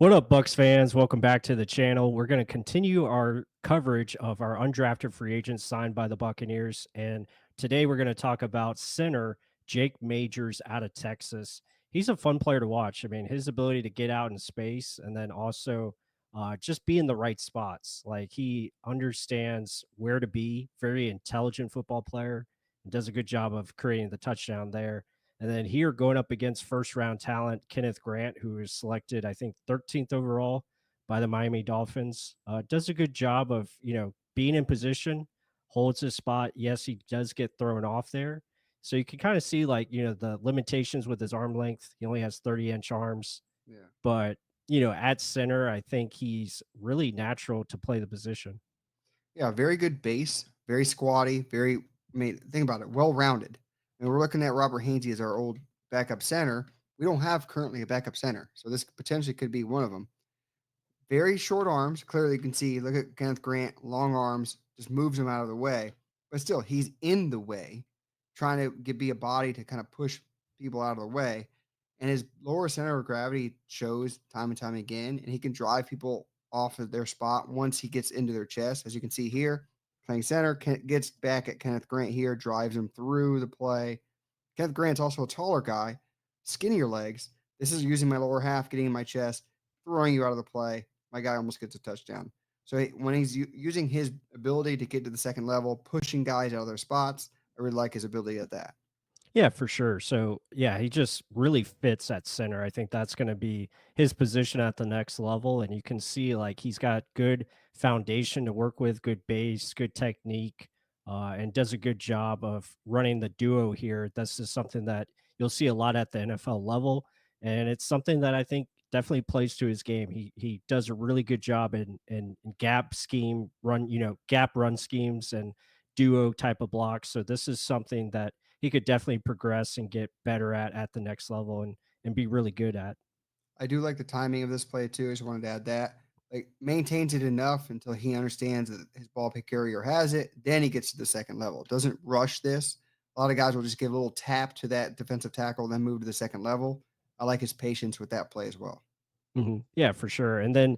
What up, Bucks fans? Welcome back to the channel. We're going to continue our coverage of our undrafted free agents signed by the Buccaneers. And today we're going to talk about center Jake Majors out of Texas. He's a fun player to watch. I mean, his ability to get out in space and then also just be in the right spots. Like he understands where to be, very intelligent football player, and does a good job of creating the touchdown there. And then here going up against first round talent, Kenneth Grant, who was selected, I think, 13th overall by the Miami Dolphins, does a good job of, being in position, holds his spot. Yes, he does get thrown off there. So you can kind of see like, the limitations with his arm length. He only has 30-inch arms, Yeah. but, at center, I think he's really natural to play the position. Yeah, very good base, very squatty, think about it, well-rounded. And we're looking at Robert Hainsey as our old backup center. We don't have currently a backup center, so this potentially could be one of them. Very short arms. Clearly, you can see, look at Kenneth Grant, long arms, just moves him out of the way. But still, he's in the way, trying to be a body to kind of push people out of the way. And his lower center of gravity shows time and time again, and he can drive people off of their spot once he gets into their chest. As you can see here, playing center, gets back at Kenneth Grant here, drives him through the play. Kenneth Grant's also a taller guy, skinnier legs. This is using my lower half, getting in my chest, throwing you out of the play. My guy almost gets a touchdown. So when he's using his ability to get to the second level, pushing guys out of their spots, I really like his ability at that. Yeah, for sure. So, yeah, he just really fits at center. I think that's going to be his position at the next level. And you can see like he's got good foundation to work with, good base, good technique, and does a good job of running the duo here. This is something that you'll see a lot at the NFL level. And it's something that I think definitely plays to his game. He does a really good job in gap scheme run, gap run schemes and duo type of blocks. So this is something that he could definitely progress and get better at the next level and be really good at. I do like the timing of this play too. I just wanted to add that. Like maintains it enough until he understands that his ball pick carrier has it. Then he gets to the second level. Doesn't rush this. A lot of guys will just give a little tap to that defensive tackle, then move to the second level. I like his patience with that play as well. Yeah, for sure. And then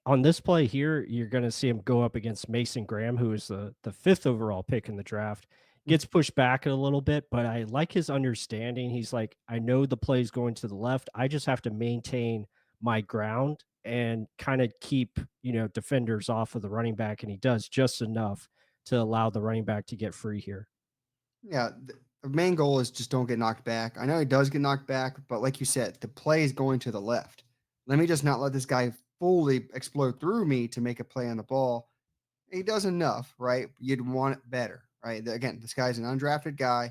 on this play here, you're going to see him go up against Mason Graham, who is the fifth overall pick in the draft. Gets pushed back a little bit, but I like his understanding. He's like, I know the play is going to the left. I just have to maintain my ground and kind of keep, defenders off of the running back. And he does just enough to allow the running back to get free here. Yeah, the main goal is just don't get knocked back. I know he does get knocked back, but like you said, the play is going to the left. Let me just not let this guy fully explode through me to make a play on the ball. He does enough, right? You'd want it better, right? Again, this guy's an undrafted guy,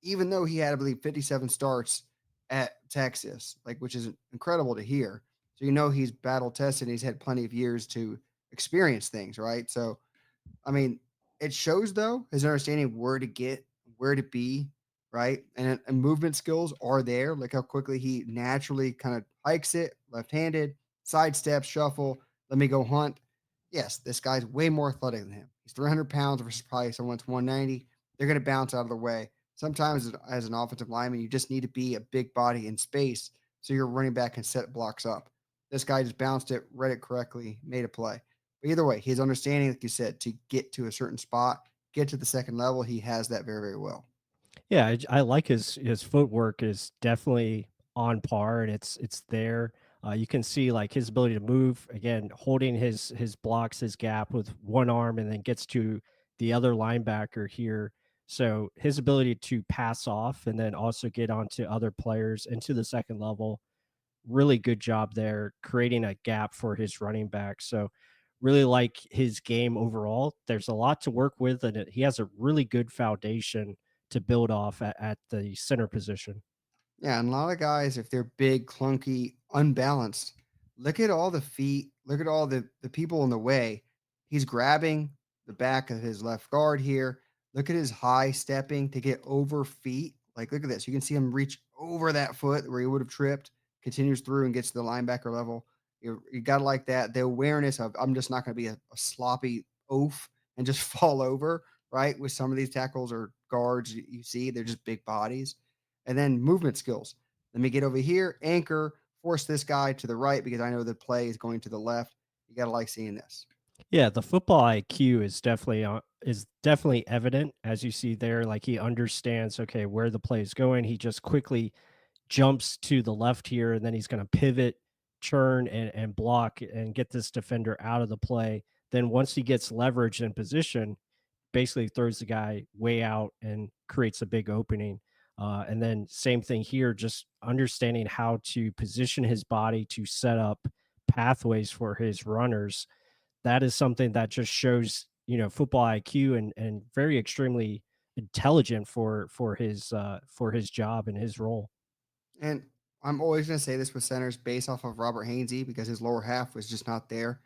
even though he had, I believe, 57 starts at Texas, like which is incredible to hear. So you know he's battle tested. He's had plenty of years to experience things, right? So I mean, it shows though his understanding of where to get, where to be, right? And movement skills are there. Like how quickly he naturally kind of hikes it, left-handed, sidestep, shuffle. Let me go hunt. Yes, this guy's way more athletic than him. He's 300 pounds versus probably someone that's 190. They're going to bounce out of the way. Sometimes as an offensive lineman, you just need to be a big body in space so your running back can set blocks up. This guy just bounced it, read it correctly, made a play. But either way, his understanding, like you said, to get to a certain spot, get to the second level, he has that very, very well. Yeah, I like his footwork is definitely on par, and it's there. You can see like his ability to move again, holding his blocks, his gap with one arm, and then gets to the other linebacker here. So his ability to pass off and then also get onto other players into the second level, really good job there, creating a gap for his running back. So really like his game overall. There's a lot to work with, and he has a really good foundation to build off at the center position. Yeah, and a lot of guys, if they're big, clunky, unbalanced, look at all the feet, look at all the people in the way. He's grabbing the back of his left guard here. Look at his high stepping to get over feet. Like, look at this. You can see him reach over that foot where he would have tripped, continues through and gets to the linebacker level. You got to like that. The awareness of, I'm just not going to be a sloppy oaf and just fall over, right? With some of these tackles or guards you see, they're just big bodies and then movement skills. Let me get over here, anchor, force this guy to the right because I know the play is going to the left. You got to like seeing this. Yeah, the football IQ is definitely evident as you see there. Like he understands, okay, where the play is going. He just quickly jumps to the left here, and then he's going to pivot, turn, and block and get this defender out of the play. Then once he gets leverage in position, basically throws the guy way out and creates a big opening. And then same thing here, just understanding how to position his body to set up pathways for his runners. That is something that just shows, football IQ and very extremely intelligent for his job and his role. And I'm always going to say this with centers based off of Robert Hainsey because his lower half was just not there.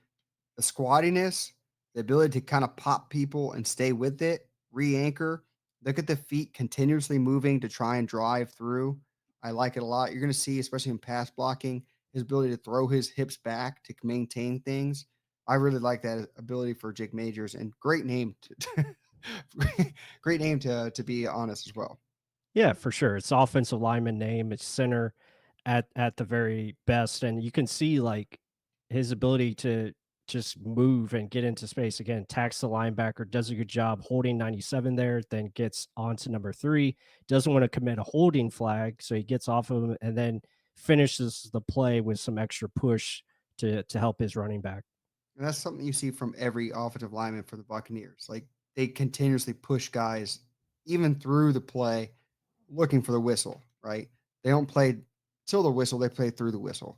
The squattiness, the ability to kind of pop people and stay with it, re-anchor, look at the feet continuously moving to try and drive through. I like it a lot. You're going to see, especially in pass blocking, his ability to throw his hips back to maintain things. I really like that ability for Jake Majors, and great name great name to be honest as well. Yeah, for sure. It's offensive lineman name. It's center at the very best, and you can see like his ability to just move and get into space again. Tacks the linebacker, does a good job holding 97 there, then gets onto number 3. Doesn't want to commit a holding flag, so he gets off of him and then finishes the play with some extra push to help his running back. And that's something you see from every offensive lineman for the Buccaneers. Like they continuously push guys even through the play, looking for the whistle, right? They don't play till the whistle, they play through the whistle.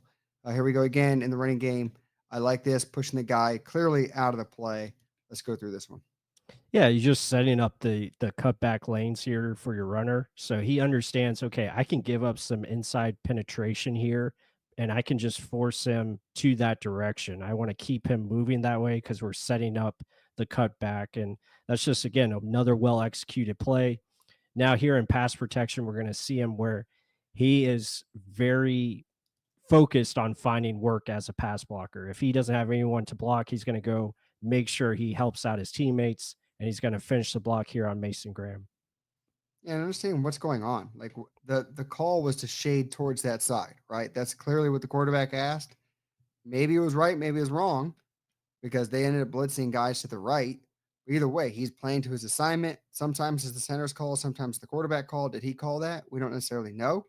Here we go again in the running game. I like this, pushing the guy clearly out of the play. Let's go through this one. Yeah, you're just setting up the cutback lanes here for your runner. So he understands, okay, I can give up some inside penetration here and I can just force him to that direction. I want to keep him moving that way because we're setting up the cutback. And that's just again another well executed play. Now here in pass protection, we're going to see him where he is very focused on finding work as a pass blocker. If he doesn't have anyone to block, he's going to go make sure he helps out his teammates, and he's going to finish the block here on Mason Graham. And understanding what's going on. Like the call was to shade towards that side, right? That's clearly what the quarterback asked. Maybe it was right, maybe it was wrong, because they ended up blitzing guys to the right. But either way, he's playing to his assignment. Sometimes it's the center's call, sometimes the quarterback call. Did he call that? We don't necessarily know.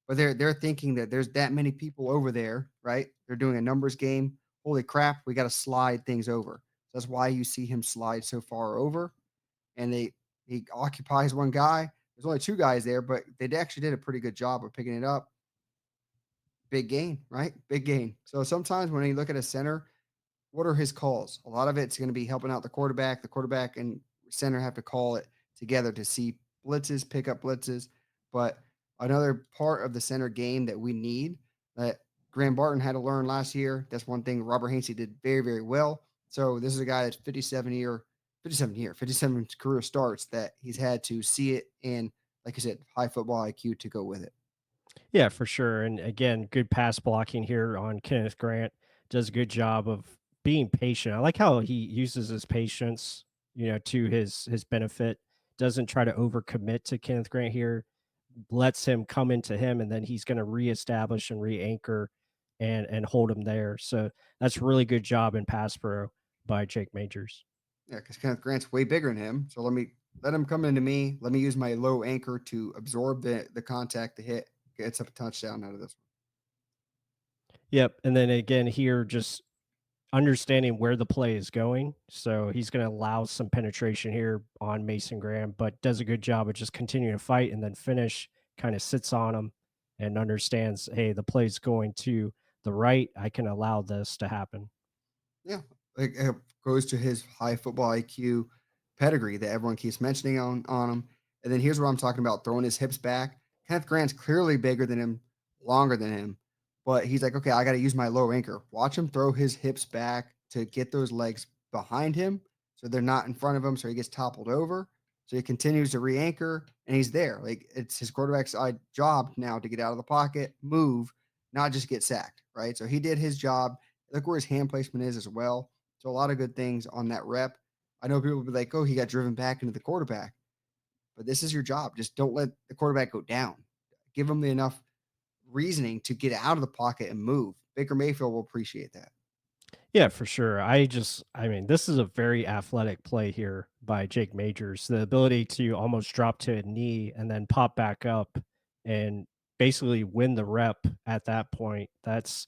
But they're thinking that there's that many people over there, right? They're doing a numbers game. Holy crap, we got to slide things over. So that's why you see him slide so far over. And he occupies one guy. There's only two guys there, but they actually did a pretty good job of picking it up. Big gain, right? Big gain. So sometimes when you look at a center, what are his calls? A lot of it's going to be helping out the quarterback. The quarterback and center have to call it together to see blitzes, pick up blitzes. But another part of the center game that we need that Graham Barton had to learn last year. That's one thing Robert Hainsey did very, very well. So this is a guy that's 57 career starts that he's had to see it and, like I said, high football IQ to go with it. Yeah, for sure. And again, good pass blocking here on Kenneth Grant. Does a good job of being patient. I like how he uses his patience, to his benefit. Doesn't try to overcommit to Kenneth Grant here. Lets him come into him, and then he's going to reestablish and re-anchor and hold him there. So that's really good job in pass pro by Jake Majors. Yeah, because Kenneth Grant's way bigger than him. So let him come into me. Let me use my low anchor to absorb the contact, the hit, gets up a touchdown out of this one. Yep. And then again here, just understanding where the play is going. So he's going to allow some penetration here on Mason Graham, but does a good job of just continuing to fight and then finish, kind of sits on him and understands, hey, the play's going to the right. I can allow this to happen. Yeah, it goes to his high football IQ pedigree that everyone keeps mentioning on him. And then here's what I'm talking about: throwing his hips back. Kenneth Grant's clearly bigger than him, longer than him, but he's like, okay, I got to use my low anchor. Watch him throw his hips back to get those legs behind him, so they're not in front of him, so he gets toppled over. So he continues to re-anchor, and he's there. Like it's his quarterback's job now to get out of the pocket, move, not just get sacked, right? So he did his job. Look where his hand placement is as well. So a lot of good things on that rep. I know people will be like, "Oh, he got driven back into the quarterback," but this is your job. Just don't let the quarterback go down. Give him the enough reasoning to get out of the pocket and move. Baker Mayfield will appreciate that. Yeah, for sure. I mean, this is a very athletic play here by Jake Majors. The ability to almost drop to a knee and then pop back up and basically win the rep at that point. That's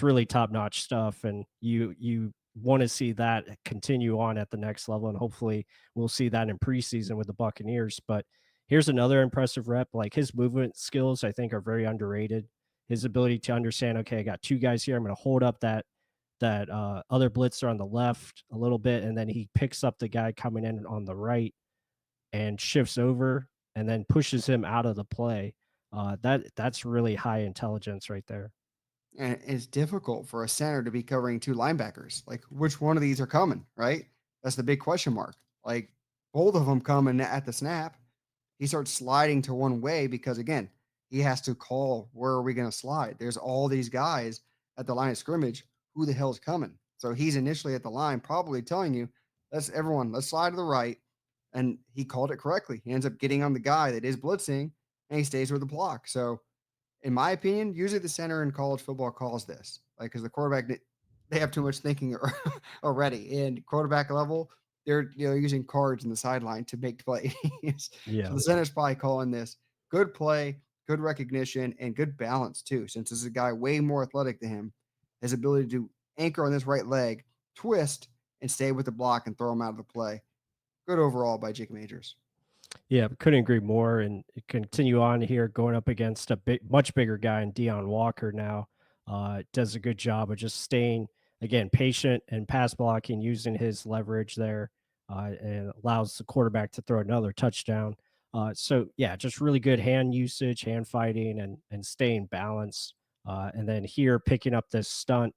really top-notch stuff. And you want to see that continue on at the next level. And hopefully we'll see that in preseason with the Buccaneers. But here's another impressive rep. Like his movement skills, I think, are very underrated. His ability to understand, okay, I got two guys here. I'm going to hold up that other blitzer on the left a little bit, and then he picks up the guy coming in on the right and shifts over and then pushes him out of the play. That's really high intelligence right there. And it's difficult for a center to be covering two linebackers. Like, which one of these are coming, right? That's the big question mark. Like, both of them coming at the snap. He starts sliding to one way because, again, he has to call where are we going to slide. There's all these guys at the line of scrimmage. Who the hell's coming? So he's initially at the line, probably telling you, let's slide to the right. And he called it correctly. He ends up getting on the guy that is blitzing and he stays with the block. So in my opinion, usually the center in college football calls this, like, because the quarterback they have too much thinking already. And quarterback level, they're using cards in the sideline to make plays. So Yeah. the center's probably calling this good play, good recognition, and good balance too. Since this is a guy way more athletic than him, his ability to anchor on this right leg, twist, and stay with the block and throw him out of the play. Good overall by Jake Majors. Yeah, couldn't agree more. And continue on here, going up against a much bigger guy in Dion Walker now. Does a good job of just staying again patient and pass blocking, using his leverage there, and allows the quarterback to throw another touchdown. So yeah, just really good hand usage, hand fighting, and staying balanced. And then here picking up this stunt.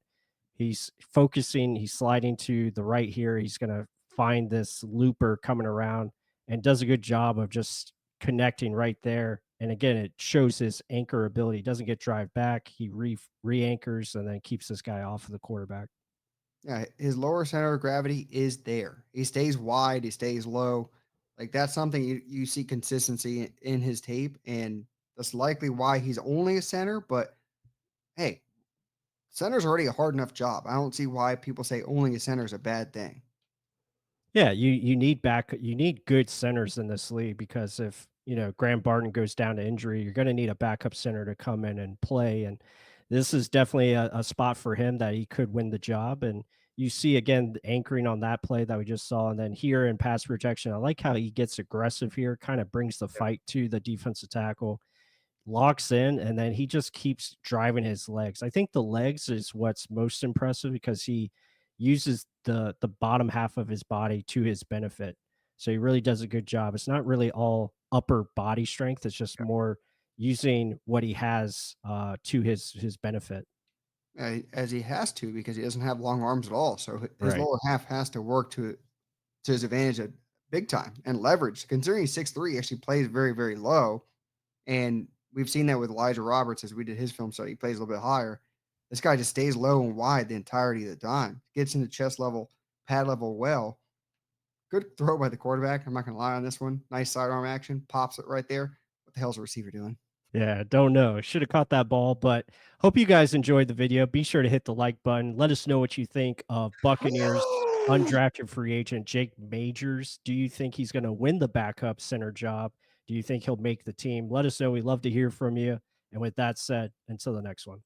He's focusing, he's sliding to the right here. He's going to find this looper coming around and does a good job of just connecting right there. And again, it shows his anchor ability. He doesn't get drive back. He re-anchors and then keeps this guy off of the quarterback. Yeah, his lower center of gravity is there. He stays wide, he stays low. Like that's something you see consistency in his tape, and that's likely why he's only a center. But hey, center's already a hard enough job. I don't see why people say only a center is a bad thing. Yeah, you need good centers in this league because if, Graham Barton goes down to injury, you're gonna need a backup center to come in and play, and this is definitely a spot for him that he could win the job, and you see, again, the anchoring on that play that we just saw, and then here in pass protection, I like how he gets aggressive here, kinda brings the fight to the defensive tackle, locks in, and then he just keeps driving his legs. I think the legs is what's most impressive because he uses the bottom half of his body to his benefit. So he really does a good job. It's not really all upper body strength. It's just more using what he has to his benefit. As he has to because he doesn't have long arms at all. So his Right. lower half has to work to his advantage at big time and leverage. Considering he's 6'3", he actually plays very, very low. And we've seen that with Elijah Roberts as we did his film study. He plays a little bit higher. This guy just stays low and wide the entirety of the time. Gets into chest level, pad level well. Good throw by the quarterback. I'm not gonna lie on this one. Nice sidearm action. Pops it right there. What the hell's the receiver doing? Yeah, don't know. Should have caught that ball, but hope you guys enjoyed the video. Be sure to hit the like button. Let us know what you think of Buccaneers undrafted free agent Jake Majors. Do you think he's going to win the backup center job? Do you think he'll make the team? Let us know. We love to hear from you. And with that said, until the next one.